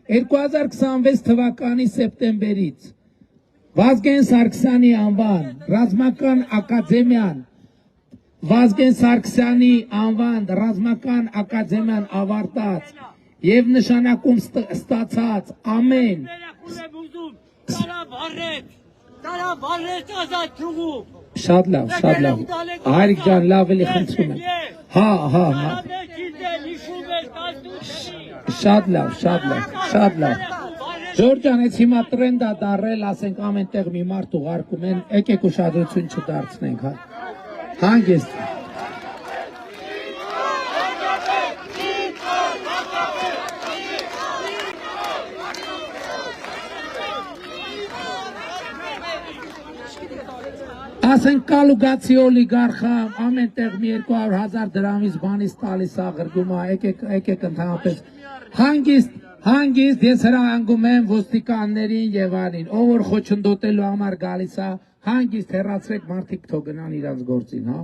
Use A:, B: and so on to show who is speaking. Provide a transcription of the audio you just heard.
A: 2026 թվականի սեպտեմբերից Վազգեն Սարգսյանի անվան ռազմական ակադեմիան Վազգեն Սարգսյանի անվան ռազմական ակադեմիան ավարտած եւ նշանակում ստացած ամեն Շատ լավ, Հայրիկ ջան, լավ էլի խնդրում եմ։ Հա։ Շատ լավ։ Ժորժ ջան, այս հիմա տրենդ է դարել, ասենք ամենտեղ մի մարդ ուղարկում են, եկեք ուշադրություն չդարձնենք, հա։ Հանգիստ։ Ասենք կալուգացի օլիգարխը ամենտեղ մի 200,000 դրամից բանից տալիս է գրգում է, եկեք ընդհանրապես հանգիստ ես հրահանգում եմ ոստիկաններին եւ այլին, ով որ խոչընդոտելու համար գալիս է, հանգիստ հեռացրեք մարդիկ թող գնան իրանց գործին, հա։